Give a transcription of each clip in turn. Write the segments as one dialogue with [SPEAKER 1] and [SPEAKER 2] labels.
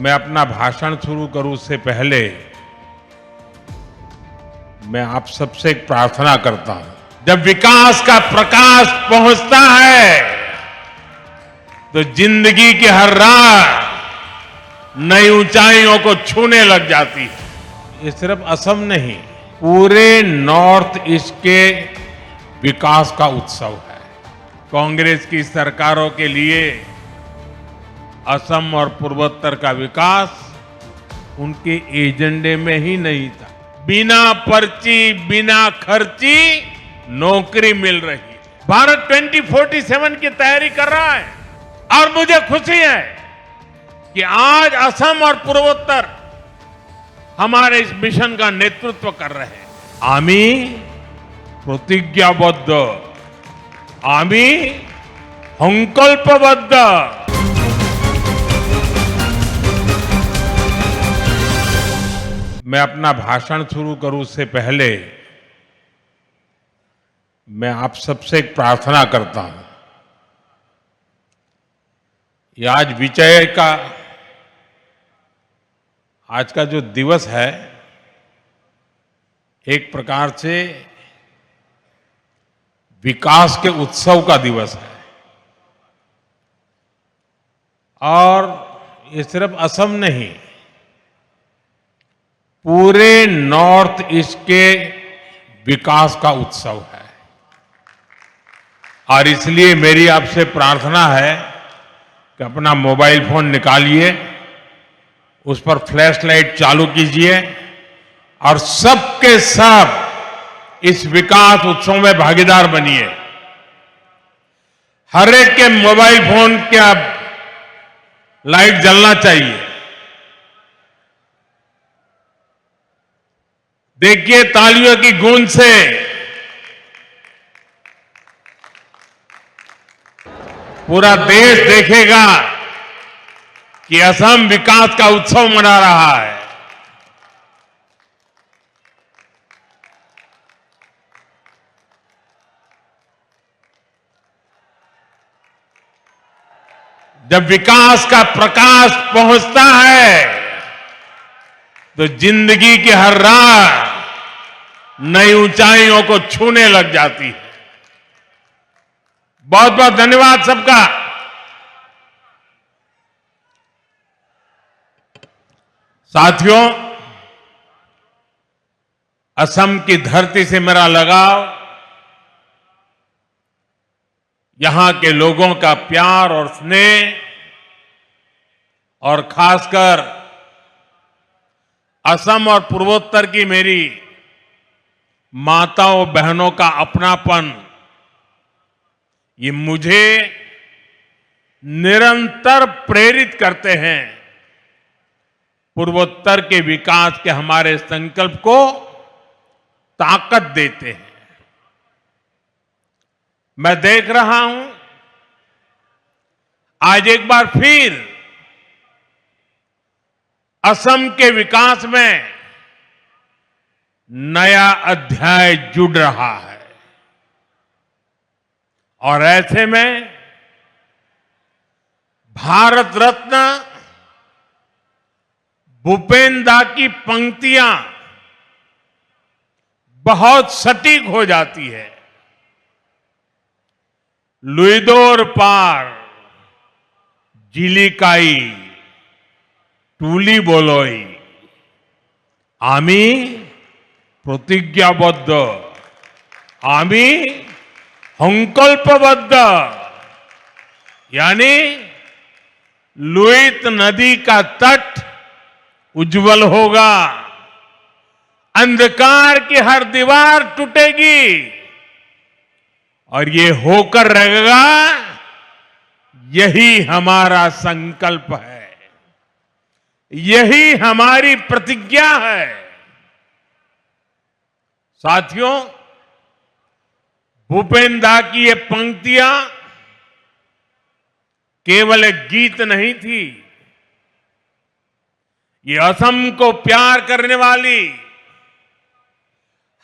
[SPEAKER 1] मैं अपना भाषण शुरू करूं उससे पहले मैं आप सबसे एक प्रार्थना करता हूं। जब विकास का प्रकाश पहुंचता है तो जिंदगी की हर राह नई ऊंचाइयों को छूने लग जाती है। ये सिर्फ असम नहीं, पूरे नॉर्थ ईस्ट के विकास का उत्सव है। कांग्रेस की सरकारों के लिए असम और पूर्वोत्तर का विकास उनके एजेंडे में ही नहीं था। बिना पर्ची बिना खर्ची नौकरी मिल रही है। भारत 2047 की तैयारी कर रहा है और मुझे खुशी है कि आज असम और पूर्वोत्तर हमारे इस मिशन का नेतृत्व कर रहे हैं। आमी प्रतिज्ञाबद्ध, आमी संकल्पबद्ध। मैं अपना भाषण शुरू करूं उससे पहले मैं आप सबसे एक प्रार्थना करता हूं। ये आज विजय का आज का जो दिवस है एक प्रकार से विकास के उत्सव का दिवस है और ये सिर्फ असम नहीं, पूरे नॉर्थ ईस्ट के विकास का उत्सव है। और इसलिए मेरी आपसे प्रार्थना है कि अपना मोबाइल फोन निकालिए, उस पर फ्लैश लाइट चालू कीजिए और सबके सब इस विकास उत्सव में भागीदार बनिए। हर एक के मोबाइल फोन का लाइट जलना चाहिए। देखिए तालियों की गूंज से पूरा देश देखेगा कि असम विकास का उत्सव मना रहा है। जब विकास का प्रकाश पहुंचता है तो जिंदगी की हर राह नई ऊंचाइयों को छूने लग जाती है। बहुत बहुत धन्यवाद सबका। साथियों, असम की धरती से मेरा लगाव, यहां के लोगों का प्यार और स्नेह और खासकर असम और पूर्वोत्तर की मेरी माताओं बहनों का अपनापन, ये मुझे निरंतर प्रेरित करते हैं। पूर्वोत्तर के विकास के हमारे संकल्प को ताकत देते हैं। मैं देख रहा हूं आज एक बार फिर असम के विकास में नया अध्याय जुड़ रहा है और ऐसे में भारत रत्न भूपेन दा की पंक्तियां बहुत सटीक हो जाती है। लुइदोर पार जिलिकाई टूली बोलोई, आमी प्रतिज्ञाबद्ध, आमी संकल्पबद्ध। यानी लुइत नदी का तट उज्जवल होगा, अंधकार की हर दीवार टूटेगी और ये होकर रहेगा, यही हमारा संकल्प है, यही हमारी प्रतिज्ञा है। साथियों, भूपेन दा की ये पंक्तियां केवल एक गीत नहीं थी, ये असम को प्यार करने वाली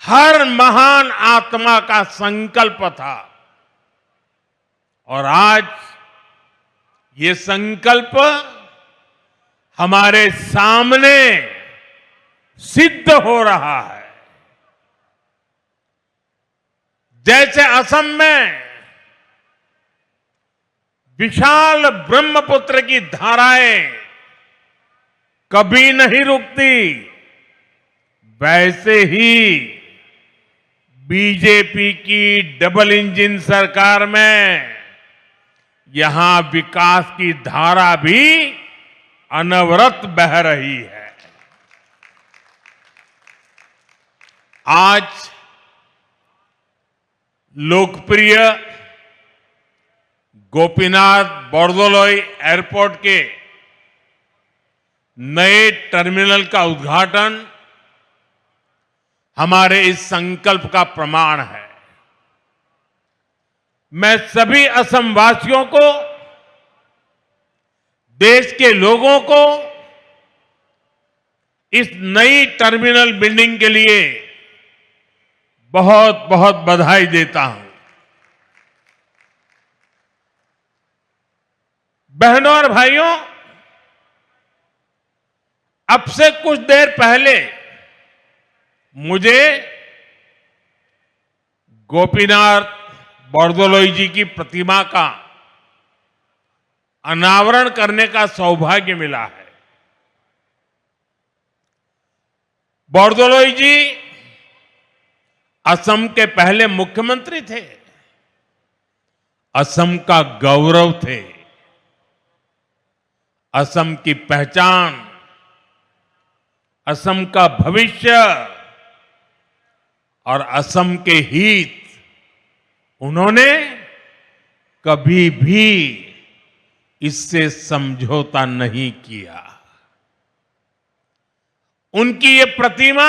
[SPEAKER 1] हर महान आत्मा का संकल्प था। और आज ये संकल्प हमारे सामने सिद्ध हो रहा है। जैसे असम में विशाल ब्रह्मपुत्र की धाराएं कभी नहीं रुकती, वैसे ही बीजेपी की डबल इंजन सरकार में यहां विकास की धारा भी अनवरत बह रही है। आज लोकप्रिय गोपीनाथ बोरदोलोई एयरपोर्ट के नए टर्मिनल का उद्घाटन हमारे इस संकल्प का प्रमाण है। मैं सभी असम वासियों को, देश के लोगों को इस नई टर्मिनल बिल्डिंग के लिए बहुत बहुत बधाई देता हूं। बहनों और भाइयों, अब से कुछ देर पहले मुझे गोपीनाथ बोरदोलोई जी की प्रतिमा का अनावरण करने का सौभाग्य मिला है। बोरदोलोई जी असम के पहले मुख्यमंत्री थे, असम का गौरव थे, असम की पहचान, असम का भविष्य और असम के हित उन्होंने कभी भी इससे समझौता नहीं किया। उनकी ये प्रतिमा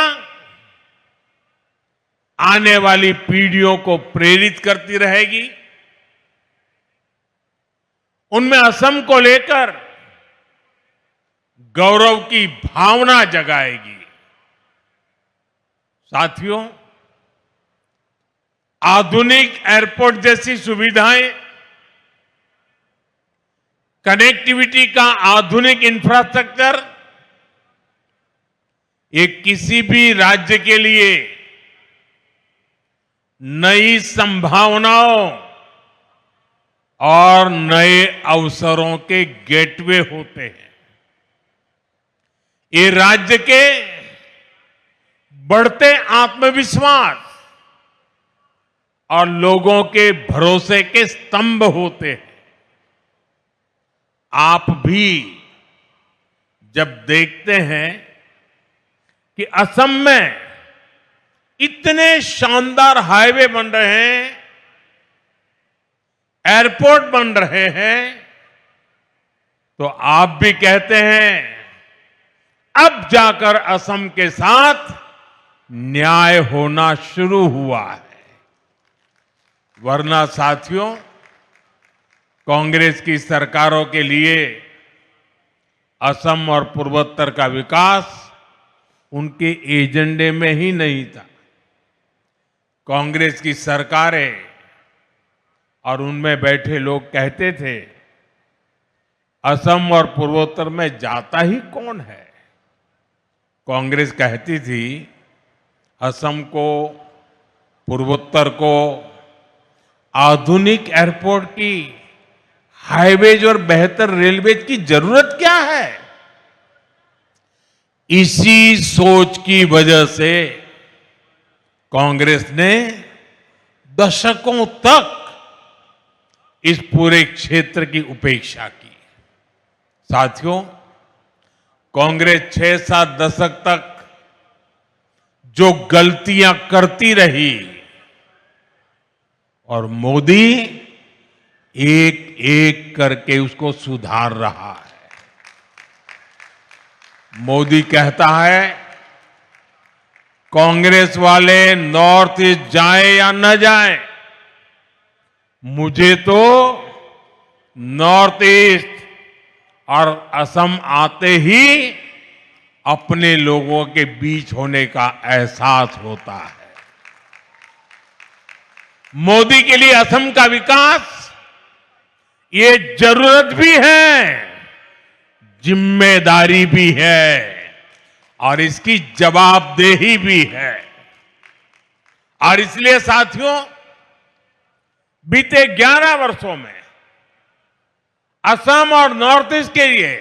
[SPEAKER 1] आने वाली पीढ़ियों को प्रेरित करती रहेगी, उनमें असम को लेकर गौरव की भावना जगाएगी। साथियों, आधुनिक एयरपोर्ट जैसी सुविधाएं, कनेक्टिविटी का आधुनिक इंफ्रास्ट्रक्चर, ये किसी भी राज्य के लिए नई संभावनाओं और नए अवसरों के गेटवे होते हैं। ये राज्य के बढ़ते आत्मविश्वास और लोगों के भरोसे के स्तंभ होते हैं। आप भी जब देखते हैं कि असम में इतने शानदार हाईवे बन रहे हैं, एयरपोर्ट बन रहे हैं, तो आप भी कहते हैं अब जाकर असम के साथ न्याय होना शुरू हुआ है। वरना साथियों, कांग्रेस की सरकारों के लिए असम और पूर्वोत्तर का विकास उनके एजेंडे में ही नहीं था। कांग्रेस की सरकारें और उनमें बैठे लोग कहते थे, असम और पूर्वोत्तर में जाता ही कौन है। कांग्रेस कहती थी असम को, पूर्वोत्तर को आधुनिक एयरपोर्ट की, हाईवेज और बेहतर रेलवेज की जरूरत क्या है। इसी सोच की वजह से कांग्रेस ने दशकों तक इस पूरे क्षेत्र की उपेक्षा की। साथियों, कांग्रेस 6-7 दशक तक जो गलतियां करती रही और मोदी एक एक करके उसको सुधार रहा है। मोदी कहता है, कांग्रेस वाले नॉर्थ ईस्ट जाए या न जाए, मुझे तो नॉर्थ ईस्ट और असम आते ही अपने लोगों के बीच होने का एहसास होता है। मोदी के लिए असम का विकास ये जरूरत भी है, जिम्मेदारी भी है और इसकी जवाबदेही भी है। और इसलिए साथियों, बीते 11 वर्षों में असम और नॉर्थ ईस्ट के लिए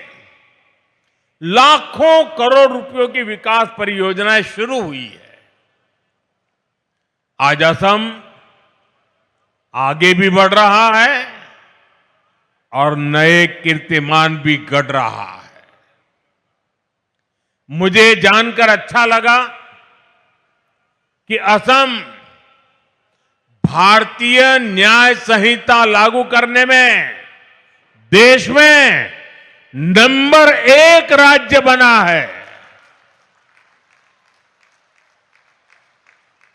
[SPEAKER 1] लाखों करोड़ रुपयों की विकास परियोजनाएं शुरू हुई है। आज असम आगे भी बढ़ रहा है और नए कीर्तिमान भी गढ़ रहा है। मुझे जानकर अच्छा लगा कि असम भारतीय न्याय संहिता लागू करने में देश में नंबर 1 राज्य बना है।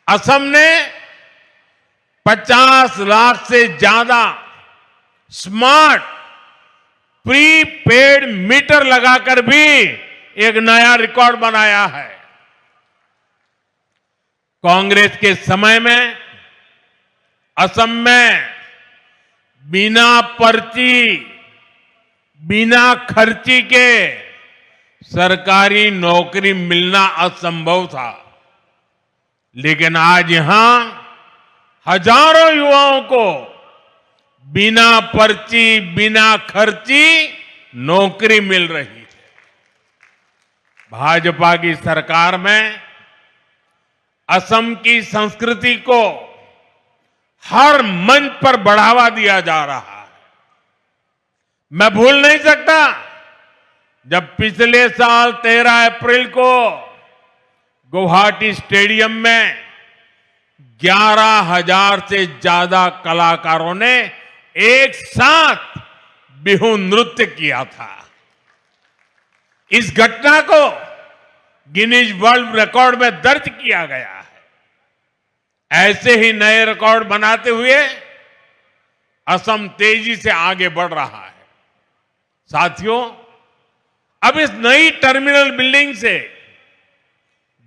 [SPEAKER 1] असम ने 50 लाख से ज्यादा स्मार्ट प्रीपेड मीटर लगाकर भी एक नया रिकॉर्ड बनाया है। कांग्रेस के समय में असम में बिना पर्ची, बिना खर्ची के सरकारी नौकरी मिलना असंभव था, लेकिन आज यहां हजारों युवाओं को बिना पर्ची, बिना खर्ची नौकरी मिल रही है। भाजपा की सरकार में असम की संस्कृति को हर मंच पर बढ़ावा दिया जा रहा है। मैं भूल नहीं सकता जब पिछले साल 13 अप्रैल को गुवाहाटी स्टेडियम में 11,000 से ज्यादा कलाकारों ने एक साथ बिहू नृत्य किया था। इस घटना को गिनीज वर्ल्ड रिकॉर्ड में दर्ज किया गया है। ऐसे ही नए रिकॉर्ड बनाते हुए असम तेजी से आगे बढ़ रहा है। साथियों, अब इस नई टर्मिनल बिल्डिंग से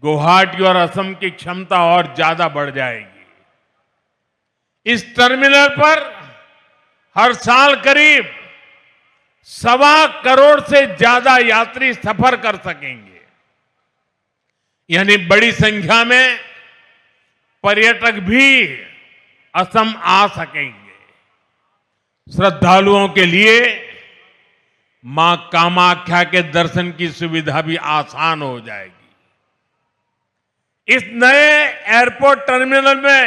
[SPEAKER 1] गुवाहाटी और असम की क्षमता और ज्यादा बढ़ जाएगी। इस टर्मिनल पर हर साल करीब 1.25 करोड़ से ज्यादा यात्री सफर कर सकेंगे। यानी बड़ी संख्या में पर्यटक भी असम आ सकेंगे। श्रद्धालुओं के लिए मां कामाख्या के दर्शन की सुविधा भी आसान हो जाएगी। इस नए एयरपोर्ट टर्मिनल में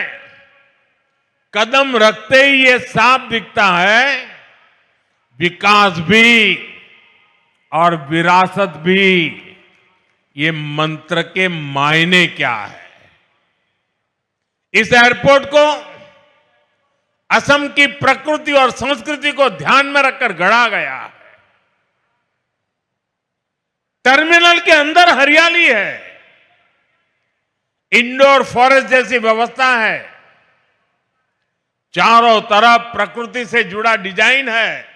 [SPEAKER 1] कदम रखते ही ये साफ दिखता है, विकास भी और विरासत भी, ये मंत्र के मायने क्या है। इस एयरपोर्ट को असम की प्रकृति और संस्कृति को ध्यान में रखकर गढ़ा गया है। टर्मिनल के अंदर हरियाली है, इंडोर फॉरेस्ट जैसी व्यवस्था है, चारों तरफ प्रकृति से जुड़ा डिजाइन है।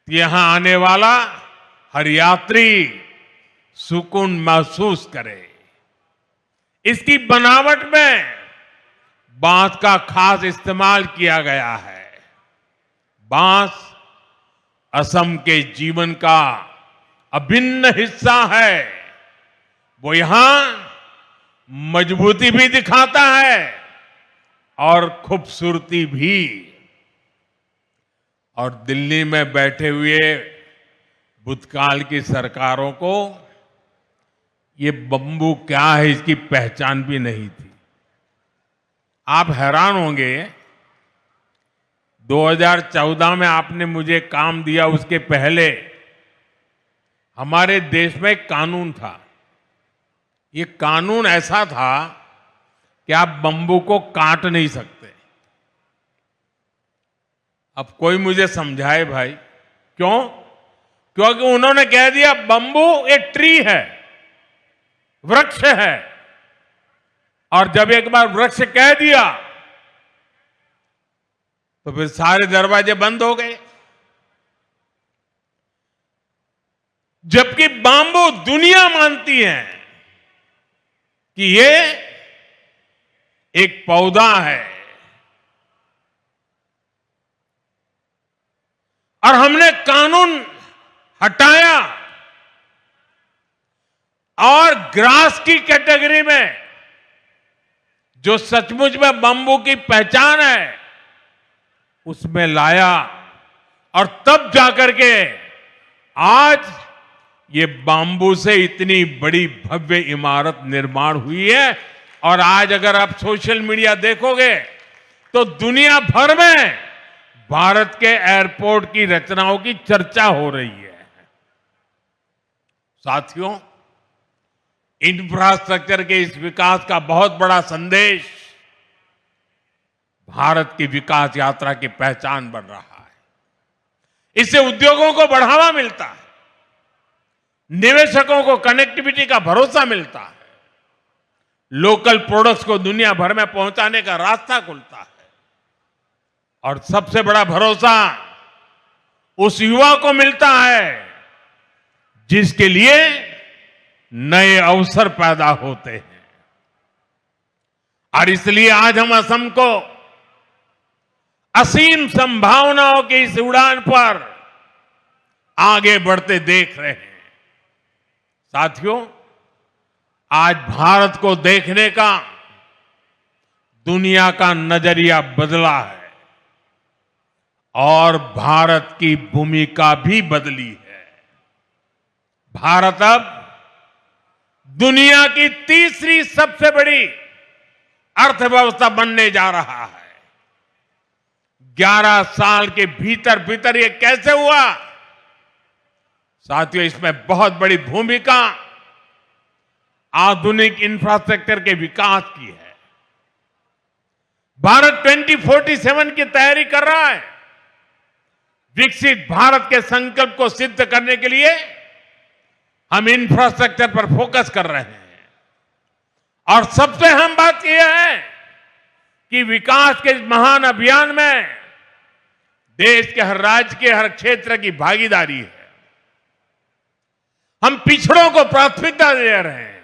[SPEAKER 1] यहां आने वाला हर यात्री सुकून महसूस करे। इसकी बनावट में बांस का खास इस्तेमाल किया गया है। बांस असम के जीवन का अभिन्न हिस्सा है। वो यहां मजबूती भी दिखाता है और खूबसूरती भी। और दिल्ली में बैठे हुए भूतकाल की सरकारों को ये बंबू क्या है इसकी पहचान भी नहीं थी। आप हैरान होंगे, 2014 में आपने मुझे काम दिया, उसके पहले हमारे देश में एक कानून था। ये कानून ऐसा था कि आप बंबू को काट नहीं सकते। अब कोई मुझे समझाए भाई, क्यों? क्योंकि उन्होंने कह दिया बंबू एक ट्री है, वृक्ष है, और जब एक बार वृक्ष कह दिया तो फिर सारे दरवाजे बंद हो गए। जबकि बांबू दुनिया मानती है कि ये एक पौधा है, और हमने कानून हटाया और ग्रास की कैटेगरी में जो सचमुच में बंबू की पहचान है उसमें लाया और तब जाकर के आज ये बांबू से इतनी बड़ी भव्य इमारत निर्माण हुई है। और आज अगर आप सोशल मीडिया देखोगे तो दुनिया भर में भारत के एयरपोर्ट की रचनाओं की चर्चा हो रही है। साथियों, इंफ्रास्ट्रक्चर के इस विकास का बहुत बड़ा संदेश भारत की विकास यात्रा की पहचान बन रहा है। इससे उद्योगों को बढ़ावा मिलता है, निवेशकों को कनेक्टिविटी का भरोसा मिलता है, लोकल प्रोडक्ट्स को दुनिया भर में पहुंचाने का रास्ता खुलता है और सबसे बड़ा भरोसा उस युवा को मिलता है जिसके लिए नए अवसर पैदा होते हैं। और इसलिए आज हम असम को असीम संभावनाओं की इस उड़ान पर आगे बढ़ते देख रहे हैं। साथियों, आज भारत को देखने का दुनिया का नजरिया बदला है और भारत की भूमिका भी बदली है। भारत अब दुनिया की तीसरी सबसे बड़ी अर्थव्यवस्था बनने जा रहा है। 11 साल के भीतर भीतर ये कैसे हुआ? साथियों, इसमें बहुत बड़ी भूमिका आधुनिक इंफ्रास्ट्रक्चर के विकास की है। भारत 2047 की तैयारी कर रहा है। विकसित भारत के संकल्प को सिद्ध करने के लिए हम इंफ्रास्ट्रक्चर पर फोकस कर रहे हैं और सबसे अहम बात यह है कि विकास के इस महान अभियान में देश के हर राज्य के हर क्षेत्र की भागीदारी है। हम पिछड़ों को प्राथमिकता दे रहे हैं।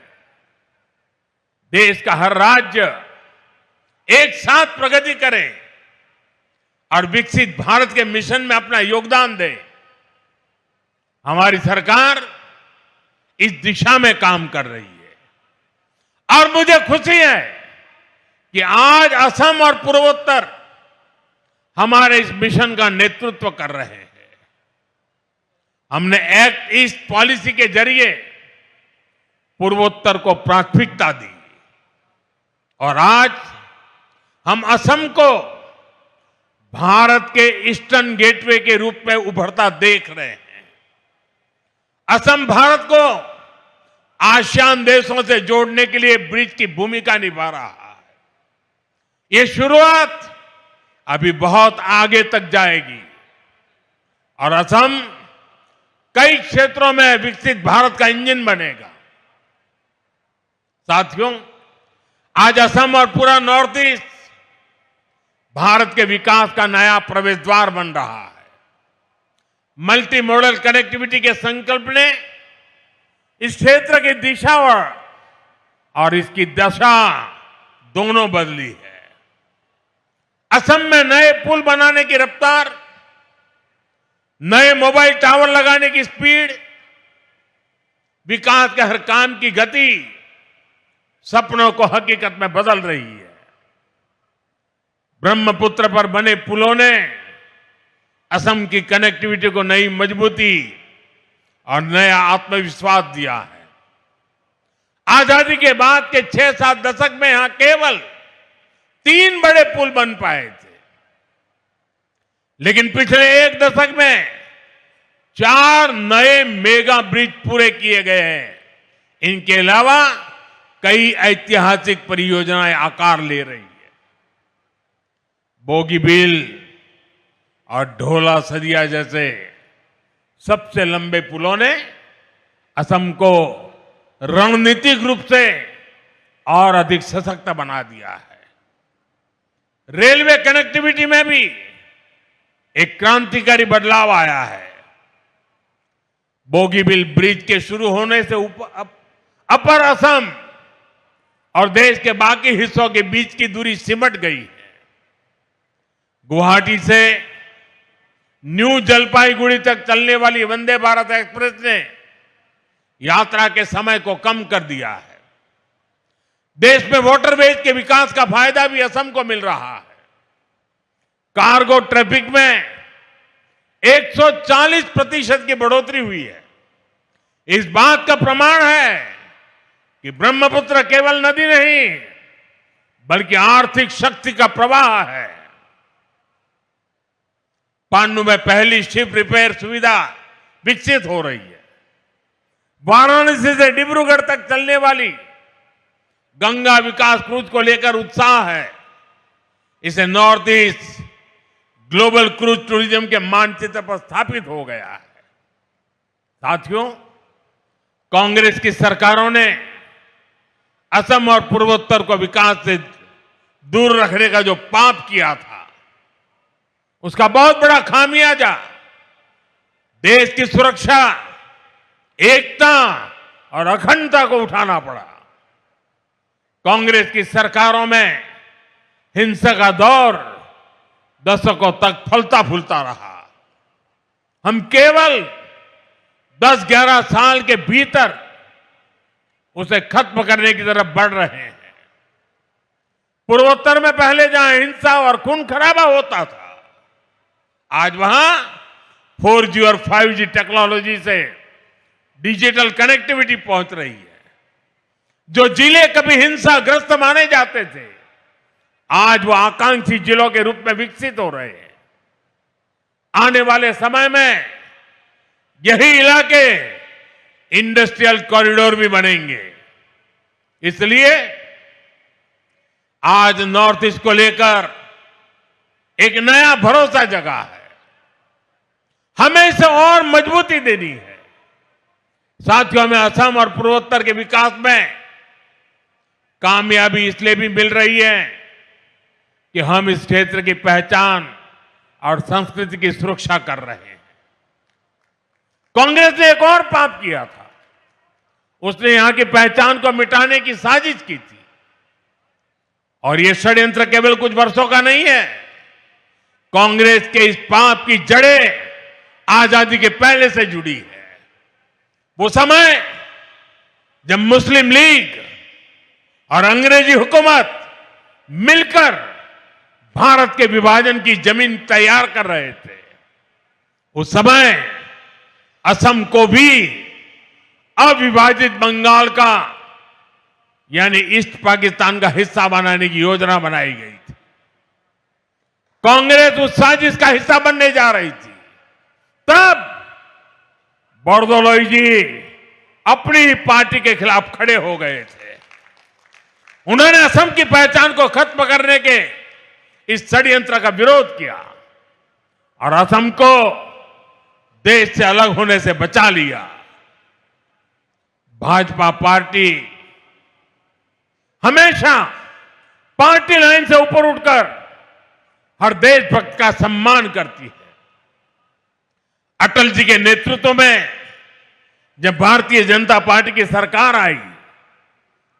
[SPEAKER 1] देश का हर राज्य एक साथ प्रगति करे और विकसित भारत के मिशन में अपना योगदान दे। हमारी सरकार इस दिशा में काम कर रही है और मुझे खुशी है कि आज असम और पूर्वोत्तर हमारे इस मिशन का नेतृत्व कर रहे हैं। हमने एक्ट ईस्ट पॉलिसी के जरिए पूर्वोत्तर को प्राथमिकता दी और आज हम असम को भारत के ईस्टर्न गेटवे के रूप में उभरता देख रहे हैं। असम भारत को आसियान देशों से जोड़ने के लिए ब्रिज की भूमिका निभा रहा है। ये शुरुआत अभी बहुत आगे तक जाएगी और असम कई क्षेत्रों में विकसित भारत का इंजन बनेगा। साथियों, आज असम और पूरा नॉर्थ ईस्ट भारत के विकास का नया प्रवेश द्वार बन रहा है। मल्टी मॉडल कनेक्टिविटी के संकल्प ने इस क्षेत्र की दिशा और इसकी दशा दोनों बदली है। असम में नए पुल बनाने की रफ्तार, नए मोबाइल टावर लगाने की स्पीड, विकास के हर काम की गति सपनों को हकीकत में बदल रही है। ब्रह्मपुत्र पर बने पुलों ने असम की कनेक्टिविटी को नई मजबूती और नया आत्मविश्वास दिया है। आजादी के बाद के 6-7 दशक में यहां केवल 3 बड़े पुल बन पाए थे, लेकिन पिछले 1 दशक में 4 नए मेगा ब्रिज पूरे किए गए हैं। इनके अलावा कई ऐतिहासिक परियोजनाएं आकार ले रही है। बोगीबील और ढोला सदिया जैसे सबसे लंबे पुलों ने असम को रणनीतिक रूप से और अधिक सशक्त बना दिया है। रेलवे कनेक्टिविटी में भी एक क्रांतिकारी बदलाव आया है। बोगीबील ब्रिज के शुरू होने से अपर असम और देश के बाकी हिस्सों के बीच की दूरी सिमट गई है। गुवाहाटी से न्यू जलपाईगुड़ी तक चलने वाली वंदे भारत एक्सप्रेस ने यात्रा के समय को कम कर दिया है। देश में वाटरवेज के विकास का फायदा भी असम को मिल रहा है। कार्गो ट्रैफिक में 140% की बढ़ोतरी हुई है। इस बात का प्रमाण है कि ब्रह्मपुत्र केवल नदी नहीं बल्कि आर्थिक शक्ति का प्रवाह है। पांडु में पहली शिप रिपेयर सुविधा विकसित हो रही है। वाराणसी से डिब्रूगढ़ तक चलने वाली गंगा विकास क्रूज को लेकर उत्साह है। इसे north east global cruise tourism के मानचित्र पर स्थापित हो गया है। साथियों, कांग्रेस की सरकारों ने असम और पूर्वोत्तर को विकास से दूर रखने का जो पाप किया था, उसका बहुत बड़ा खामियाजा देश की सुरक्षा, एकता और अखंडता को उठाना पड़ा। कांग्रेस की सरकारों में हिंसा का दौर दशकों तक फलता फूलता रहा। हम केवल 10-11 साल के भीतर उसे खत्म करने की तरफ बढ़ रहे हैं। पूर्वोत्तर में पहले जहां हिंसा और खून खराबा होता था, आज वहां 4G और 5G टेक्नोलॉजी से डिजिटल कनेक्टिविटी पहुंच रही है। जो जिले कभी हिंसाग्रस्त माने जाते थे, आज वो आकांक्षी जिलों के रूप में विकसित हो रहे हैं। आने वाले समय में यही इलाके इंडस्ट्रियल कॉरिडोर भी बनेंगे। इसलिए आज नॉर्थ ईस्ट को लेकर एक नया भरोसा जगा है। हमें इसे और मजबूती देनी है। साथियों, हमें असम और पूर्वोत्तर के विकास में कामयाबी इसलिए भी मिल रही है कि हम इस क्षेत्र की पहचान और संस्कृति की सुरक्षा कर रहे हैं। कांग्रेस ने एक और पाप किया था। उसने यहां की पहचान को मिटाने की साजिश की थी। और यह षड्यंत्र केवल कुछ वर्षों का नहीं है। कांग्रेस के इस पाप की जड़ें आजादी के पहले से जुड़ी है। वो समय जब मुस्लिम लीग और अंग्रेजी हुकूमत मिलकर भारत के विभाजन की जमीन तैयार कर रहे थे, उस समय असम को भी अविभाजित बंगाल का यानी ईस्ट पाकिस्तान का हिस्सा बनाने की योजना बनाई गई थी। कांग्रेस उस साजिश का हिस्सा बनने जा रही थी। तब बोरदोलोई जी अपनी ही पार्टी के खिलाफ खड़े हो गए थे। उन्होंने असम की पहचान को खत्म करने के इस षड्यंत्र का विरोध किया और असम को देश से अलग होने से बचा लिया। भाजपा पार्टी हमेशा पार्टी लाइन से ऊपर उठकर हर देशभक्त का सम्मान करती है। अटल जी के नेतृत्व में जब भारतीय जनता पार्टी की सरकार आई,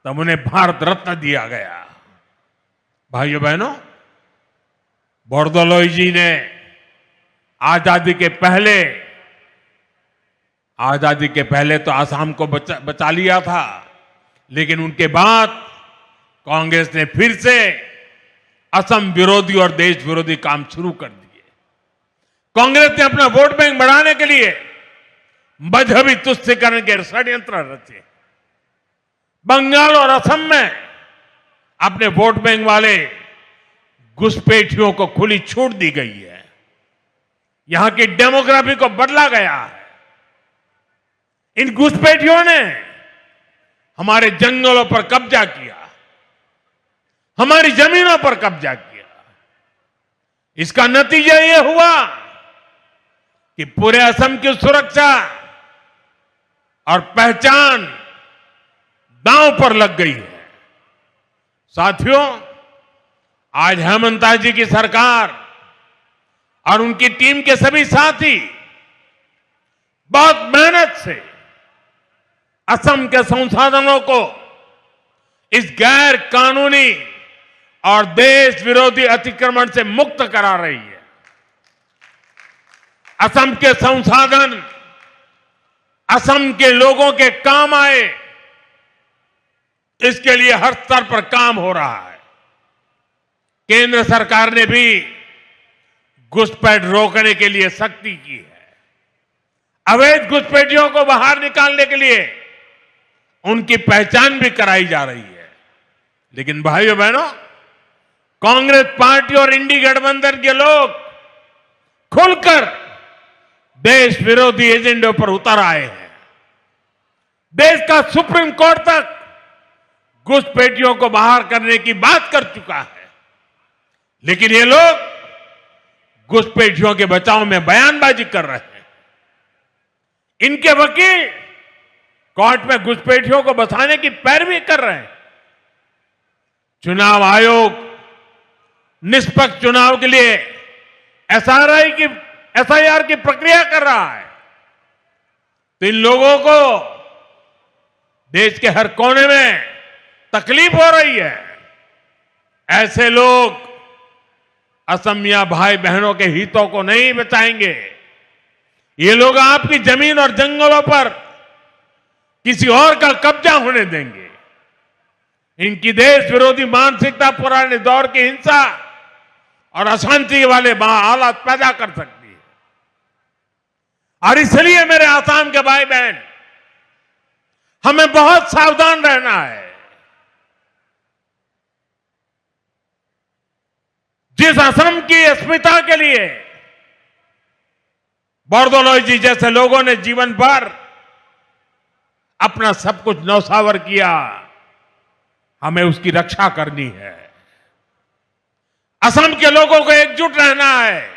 [SPEAKER 1] तब उन्हें भारत रत्न दिया गया। भाइयों बहनों, बोरदोलोई जी ने आजादी के पहले तो आसाम को बचा लिया था, लेकिन उनके बाद कांग्रेस ने फिर से असम विरोधी और देश विरोधी काम शुरू कर दिए। कांग्रेस ने अपना वोट बैंक बढ़ाने के लिए मजहबी तुष्टीकरण के षड्यंत्र रचे। बंगाल और असम में अपने वोट बैंक वाले घुसपैठियों को खुली छूट दी गई है। यहां की डेमोग्राफी को बदला गया है। इन घुसपैठियों ने हमारे जंगलों पर कब्जा किया, हमारी जमीनों पर कब्जा किया। इसका नतीजा यह हुआ कि पूरे असम की सुरक्षा और पहचान दांव पर लग गई है। साथियों, आज हेमंता जी की सरकार और उनकी टीम के सभी साथी बहुत मेहनत से असम के संसाधनों को इस गैर कानूनी और देश विरोधी अतिक्रमण से मुक्त करा रही है। असम के संसाधन असम के लोगों के काम आए, इसके लिए हर स्तर पर काम हो रहा है। केंद्र सरकार ने भी घुसपैठ रोकने के लिए सख्ती की है। अवैध घुसपैठियों को बाहर निकालने के लिए उनकी पहचान भी कराई जा रही है। लेकिन भाइयों बहनों, कांग्रेस पार्टी और इंडी गठबंधन के लोग खुलकर देश विरोधी एजेंडों पर उतर आए हैं। देश का सुप्रीम कोर्ट तक घुसपैठियों को बाहर करने की बात कर चुका है। लेकिन ये लोग घुसपैठियों के बचाव में बयानबाजी कर रहे हैं। इनके वकील कोर्ट में घुसपैठियों को बचाने की पैरवी कर रहे हैं। चुनाव आयोग निष्पक्ष चुनाव के लिए एसआईआर की प्रक्रिया कर रहा है, तो इन लोगों को देश के हर कोने में तकलीफ हो रही है। ऐसे लोग असमिया भाई बहनों के हितों को नहीं बचाएंगे। ये लोग आपकी जमीन और जंगलों पर किसी और का कब्जा होने देंगे। इनकी देश विरोधी मानसिकता पुराने दौर की हिंसा और अशांति वाले हालात पैदा कर सकती है। और इसलिए मेरे आसाम के भाई बहन, हमें बहुत सावधान रहना है। जिस असम की अस्मिता के लिए बोरदोलोई जी जैसे लोगों ने जीवन भर अपना सब कुछ न्यौछावर किया, हमें उसकी रक्षा करनी है। असम के लोगों को एकजुट रहना है।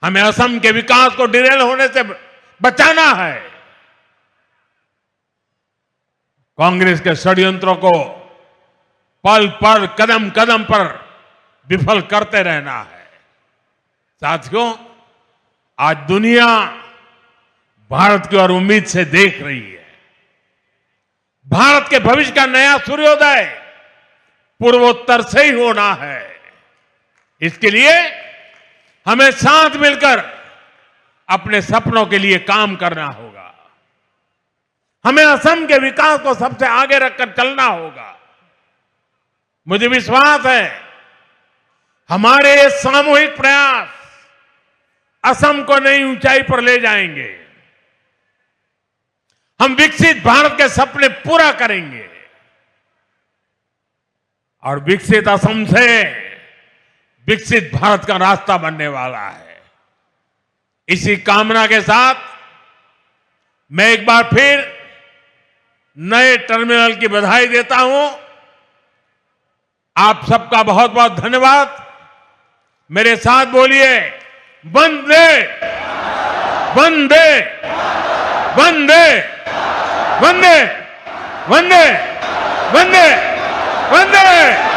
[SPEAKER 1] हमें असम के विकास को डिरेल होने से बचाना है। कांग्रेस के षड्यंत्रों को पल पल कदम कदम पर विफल करते रहना है। साथियों, आज दुनिया भारत की ओर उम्मीद से देख रही है। भारत के भविष्य का नया सूर्योदय पूर्वोत्तर से ही होना है। इसके लिए हमें साथ मिलकर अपने सपनों के लिए काम करना होगा। हमें असम के विकास को सबसे आगे रखकर चलना होगा। मुझे विश्वास है हमारे ये सामूहिक प्रयास असम को नई ऊंचाई पर ले जाएंगे। हम विकसित भारत के सपने पूरा करेंगे और विकसित असम से विकसित भारत का रास्ता बनने वाला है। इसी कामना के साथ मैं एक बार फिर नए टर्मिनल की बधाई देता हूं। आप सबका बहुत बहुत धन्यवाद। मेरे साथ बोलिए, वंदे वंदे वंदे वंदे वंदे वंदे वंदे।